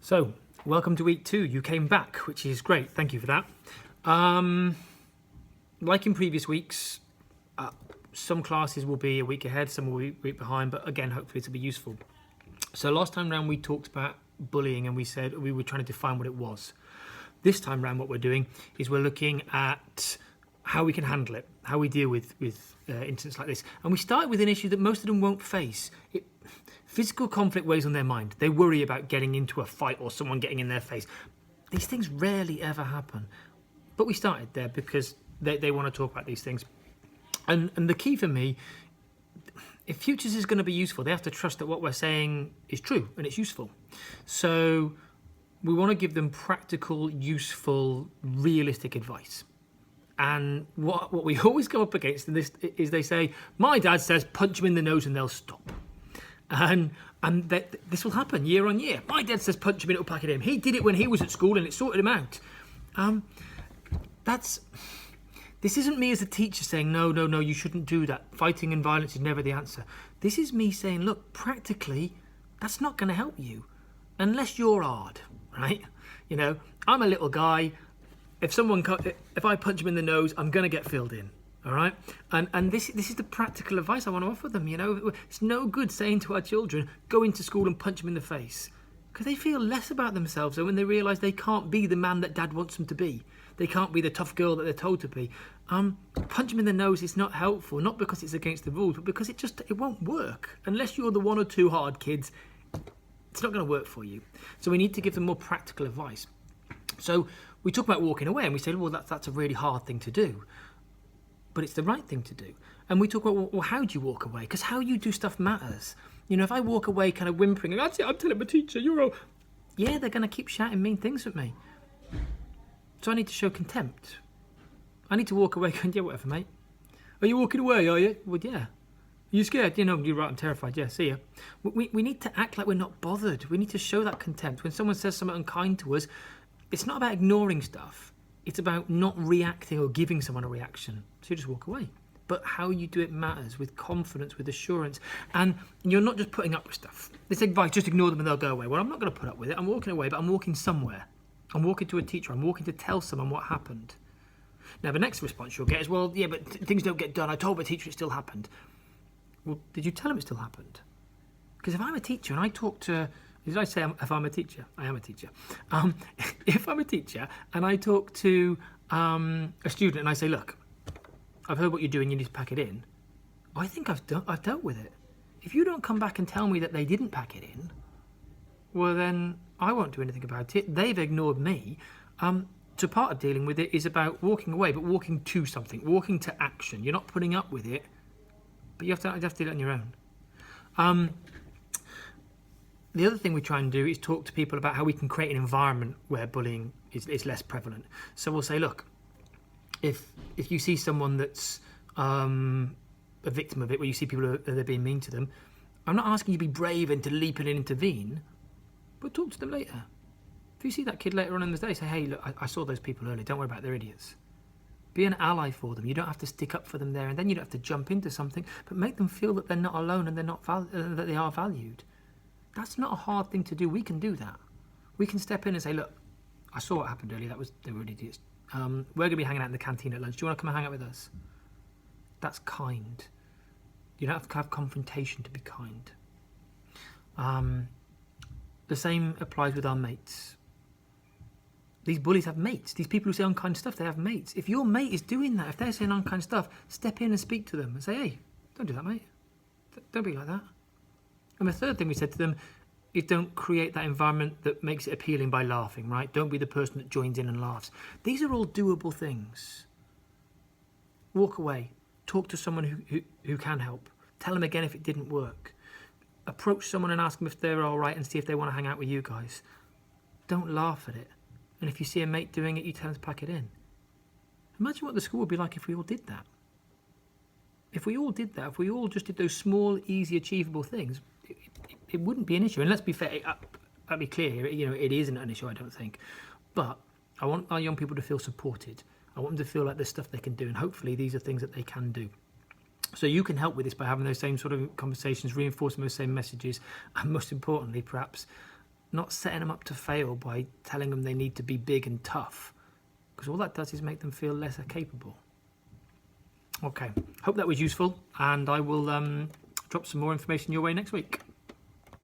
So, welcome to week 2. You came back, which is great. Thank you for that. Like in previous weeks, some classes will be a week ahead, some will be a week behind, but again, hopefully it'll be useful. So last time round we talked about bullying and we said we were trying to define what it was. This time round what we're doing is we're looking at how we can handle it, how we deal with incidents like this. And we started with an issue that most of them won't face. Physical conflict weighs on their mind. They worry about getting into a fight or someone getting in their face. These things rarely ever happen. But we started there because they want to talk about these things. And the key for me, if Futures is going to be useful, they have to trust that what we're saying is true and it's useful. So we want to give them practical, useful, realistic advice. And what we always come up against in this is they say, my dad says punch them in the nose and they'll stop. And this will happen year on year. My dad says punch him and it'll pack it in. He did it when he was at school and it sorted him out. This isn't me as a teacher saying, no, you shouldn't do that. Fighting and violence is never the answer. This is me saying, look, practically, that's not going to help you. Unless you're hard, right? You know, I'm a little guy. If I punch him in the nose, I'm going to get filled in. All right, and this is the practical advice I want to offer them. You know, it's no good saying to our children, go into school and punch them in the face, because they feel less about themselves when they realise they can't be the man that dad wants them to be. They can't be the tough girl that they're told to be. Punch them in the nose is not helpful, not because it's against the rules, but because it won't work. Unless you're the one or two hard kids, it's not going to work for you. So we need to give them more practical advice. So we talk about walking away and we say, well, that's a really hard thing to do. But it's the right thing to do. And we talk about, well, how do you walk away? Because how you do stuff matters. You know, if I walk away kind of whimpering, and that's it, I'm telling my teacher, yeah, they're going to keep shouting mean things at me. So I need to show contempt. I need to walk away going, yeah, whatever, mate. Are you walking away, are you? Well, yeah. Are you scared? You know, you're right, I'm terrified. Yeah, see ya. We need to act like we're not bothered. We need to show that contempt. When someone says something unkind to us, it's not about ignoring stuff. It's about not reacting or giving someone a reaction. So you just walk away. But how you do it matters, with confidence, with assurance. And you're not just putting up with stuff. This advice, just ignore them and they'll go away. Well, I'm not going to put up with it. I'm walking away, but I'm walking somewhere. I'm walking to a teacher. I'm walking to tell someone what happened. Now, the next response you'll get is, well, yeah, but things don't get done. I told my teacher it still happened. Well, did you tell him it still happened? Because if I'm a teacher and I talk to... Did I say if I'm a teacher? I am a teacher. If I'm a teacher and I talk to a student and I say, look, I've heard what you're doing, you need to pack it in. I think I've dealt with it. If you don't come back and tell me that they didn't pack it in, well then I won't do anything about it. They've ignored me. So part of dealing with it is about walking away, but walking to something, walking to action. You're not putting up with it, but you have to do it on your own. The other thing we try and do is talk to people about how we can create an environment where bullying is less prevalent. So we'll say, look, if you see someone that's a victim of it, where you see people they're being mean to them, I'm not asking you to be brave and to leap in and intervene, but talk to them later. If you see that kid later on in the day, say, hey, look, I saw those people earlier, don't worry about it, they're idiots. Be an ally for them. You don't have to stick up for them there, and then you don't have to jump into something, but make them feel that they're not alone and they're not that they are valued. That's not a hard thing to do. We can do that. We can step in and say, look, I saw what happened earlier. They were idiots. We're going to be hanging out in the canteen at lunch. Do you want to come and hang out with us? That's kind. You don't have to have confrontation to be kind. The same applies with our mates. These bullies have mates. These people who say unkind stuff, they have mates. If your mate is doing that, if they're saying unkind stuff, step in and speak to them and say, hey, don't do that, mate. Don't be like that. And the third thing we said to them is don't create that environment that makes it appealing by laughing, right? Don't be the person that joins in and laughs. These are all doable things. Walk away. Talk to someone who can help. Tell them again if it didn't work. Approach someone and ask them if they're all right and see if they want to hang out with you guys. Don't laugh at it. And if you see a mate doing it, you tell them to pack it in. Imagine what the school would be like if we all did that. If we all did that, if we all just did those small, easy, achievable things, it wouldn't be an issue. And let's be fair, I'll be clear here, you know, it isn't an issue, I don't think. But I want our young people to feel supported. I want them to feel like there's stuff they can do, and hopefully these are things that they can do. So you can help with this by having those same sort of conversations, reinforcing those same messages, and most importantly, perhaps, not setting them up to fail by telling them they need to be big and tough, because all that does is make them feel less capable. Okay, hope that was useful, and I will drop some more information your way next week.